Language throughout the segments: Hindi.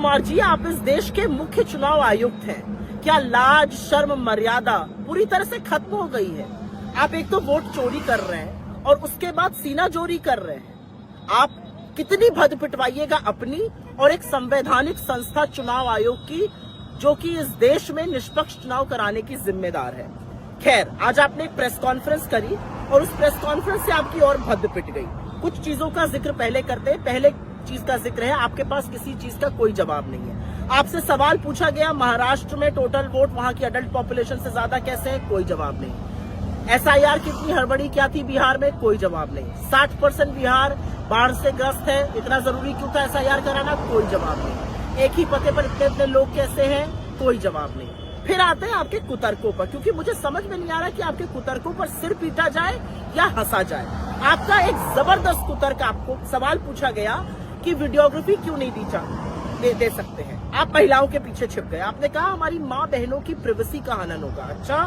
कुमार जी, आप इस देश के मुख्य चुनाव आयुक्त हैं। क्या लाज शर्म मर्यादा पूरी तरह से खत्म हो गई है? आप एक तो वोट चोरी कर रहे हैं और उसके बाद सीना चोरी कर रहे हैं। आप कितनी भद पिटवाइएगा अपनी और एक संवैधानिक संस्था चुनाव आयोग की, जो कि इस देश में निष्पक्ष चुनाव कराने की जिम्मेदार है। खैर, आज आपने एक प्रेस कॉन्फ्रेंस करी और उस प्रेस कॉन्फ्रेंस से आपकी और भद पिट गई। कुछ चीजों का जिक्र पहले करते हैं। पहले चीज का जिक्र है, आपके पास किसी चीज का कोई जवाब नहीं है। आपसे सवाल पूछा गया, महाराष्ट्र में टोटल वोट वहां की अडल्ट पॉपुलेशन से ज्यादा कैसे है? कोई जवाब नहीं। SIR कितनी हड़बड़ी क्या थी बिहार में? कोई जवाब नहीं। 60% बिहार बाढ़ से ग्रस्त है, इतना जरूरी क्यों था SIR कराना? कोई जवाब नहीं। एक ही पते पर इतने लोग कैसे हैं? कोई जवाब नहीं। फिर आते हैं आपके कुतर्कों पर, क्योंकि मुझे समझ में नहीं आ रहा कि आपके कुतर्कों पर सिर पीटा जाए या हंसा जाए। आपका एक जबरदस्त कुतर्क, आपको सवाल पूछा गया कि वीडियोग्राफी क्यों नहीं दे सकते हैं। आप महिलाओं के पीछे छिप गए। आपने कहा हमारी माँ बहनों की प्राइवेसी का हनन होगा। अच्छा,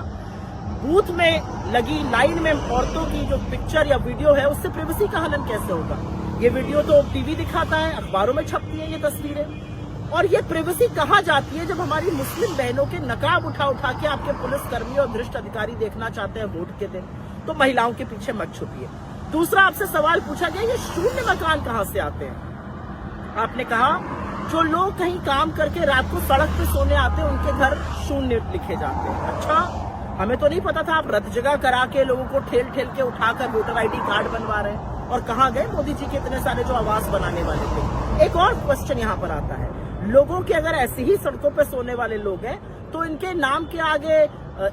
बूथ में लगी लाइन में औरतों की जो पिक्चर या वीडियो है, उससे प्राइवेसी का हनन कैसे होगा? ये वीडियो तो टीवी दिखाता है, अखबारों में छपती है ये तस्वीरें। और ये प्राइवेसी कहाँ जाती है जब हमारी मुस्लिम बहनों के नकाब उठा उठा के आपके पुलिसकर्मी और भ्रष्ट अधिकारी देखना चाहते हैं वोट के दिन? तो महिलाओं के पीछे मत छुपिए। दूसरा, आपसे सवाल पूछा गया, ये शून्य मकान कहाँ से आते हैं? आपने कहा जो लोग कहीं काम करके रात को सड़क पे सोने आते हैं, उनके घर शून्य लिखे जाते हैं। अच्छा, हमें तो नहीं पता था आप रत जगह करा के लोगों को ठेल ठेल के उठाकर वोटर ID कार्ड बनवा रहे हैं। और कहाँ गए मोदी जी के इतने सारे जो आवास बनाने वाले थे? एक और क्वेश्चन यहाँ पर आता है, लोगों के अगर ऐसी ही सड़कों पे सोने वाले लोग हैं तो इनके नाम के आगे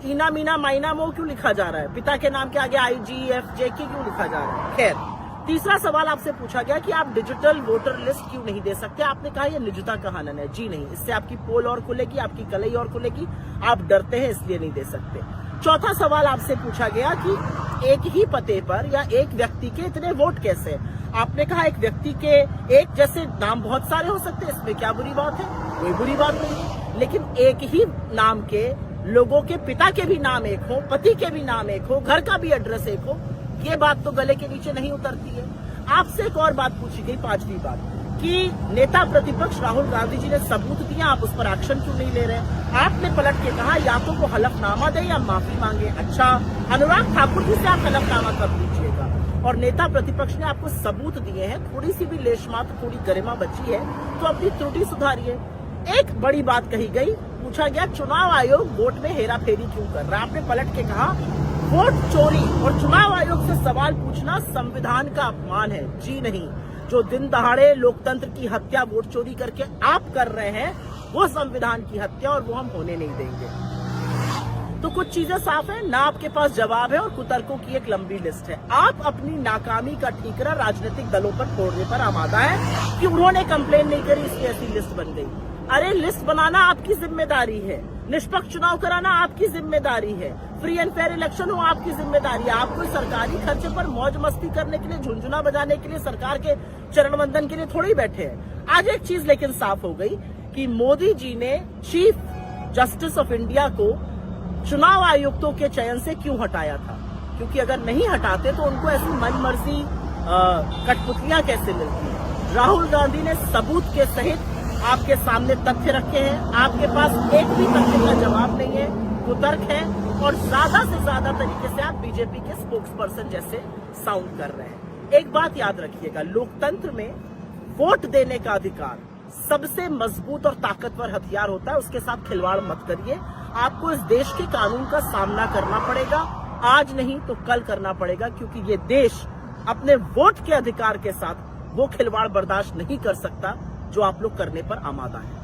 इना मीना माइना मो क्यों लिखा जा रहा है? पिता के नाम के आगे IGFJK क्यों लिखा जा रहा है? खैर, तीसरा सवाल आपसे पूछा गया कि आप डिजिटल वोटर लिस्ट क्यों नहीं दे सकते? आपने कहा यह निजता का हनन है। जी नहीं, इससे आपकी पोल और खुलेगी, आपकी कलई और खुलेगी। आप डरते हैं इसलिए नहीं दे सकते। चौथा सवाल आपसे पूछा गया कि एक ही पते पर या एक व्यक्ति के इतने वोट कैसे? आपने कहा एक व्यक्ति के एक जैसे नाम बहुत सारे हो सकते हैं, इसमें क्या बुरी बात है? कोई बुरी बात नहीं। लेकिन एक ही नाम के लोगों के पिता के भी नाम एक हो, पति के भी नाम एक हो, घर का भी एड्रेस एक हो, ये बात तो गले के नीचे नहीं उतरती है। आपसे एक और बात पूछी गई, पांचवी बात, कि नेता प्रतिपक्ष राहुल गांधी जी ने सबूत दिया, आप उस पर एक्शन क्यों नहीं ले रहे? आपने पलट के कहा या तो वो हलफनामा दे या माफी मांगे। अच्छा, अनुराग ठाकुर जी से आप हलफनामा कब लीजिएगा? और नेता प्रतिपक्ष ने आपको सबूत दिए हैं, थोड़ी सी भी लेशमात्र थोड़ी गरिमा बची है तो अपनी त्रुटि सुधारिए। एक बड़ी बात कही गई, पूछा गया चुनाव आयोग वोट में हेरा फेरी क्यों कर रहा है? आपने पलट के कहा वोट चोरी और चुनाव आयोग से सवाल पूछना संविधान का अपमान है। जी नहीं, जो दिन दहाड़े लोकतंत्र की हत्या वोट चोरी करके आप कर रहे हैं, वो संविधान की हत्या, और वो हम होने नहीं देंगे। तो कुछ चीजें साफ है, ना आपके पास जवाब है और कुतर्कों की एक लंबी लिस्ट है। आप अपनी नाकामी का ठीकरा राजनीतिक दलों पर फोड़ने पर आमादा है कि उन्होंने कंप्लेन नहीं करी इसलिए ऐसी लिस्ट बन गई। अरे, लिस्ट बनाना आपकी जिम्मेदारी है, निष्पक्ष चुनाव कराना आपकी जिम्मेदारी है, फ्री एंड फेयर इलेक्शन हो आपकी जिम्मेदारी है। आप कोई सरकारी खर्चे पर मौज मस्ती करने के लिए, झुंझुना बजाने के लिए, सरकार के चरण वंदन के लिए थोड़ी बैठे हैं। आज एक चीज लेकिन साफ हो गई कि मोदी जी ने चीफ जस्टिस ऑफ इंडिया को चुनाव आयुक्तों के चयन से क्यों हटाया था? क्योंकि अगर नहीं हटाते तो उनको ऐसी मनमर्जी कठपुतलियां कैसे मिलती? राहुल गांधी ने सबूत के सहित आपके सामने तथ्य रखे हैं, आपके पास एक भी तथ्य का जवाब नहीं है, कुतर्क है, और ज्यादा से ज्यादा तरीके से आप बीजेपी के स्पोक्स पर्सन जैसे साउंड कर रहे हैं। एक बात याद रखिएगा, लोकतंत्र में वोट देने का अधिकार सबसे मजबूत और ताकतवर हथियार होता है, उसके साथ खिलवाड़ मत करिए। आपको इस देश के कानून का सामना करना पड़ेगा, आज नहीं तो कल करना पड़ेगा, क्योंकि ये देश अपने वोट के अधिकार के साथ वो खिलवाड़ बर्दाश्त नहीं कर सकता जो आप लोग करने पर आमादा है।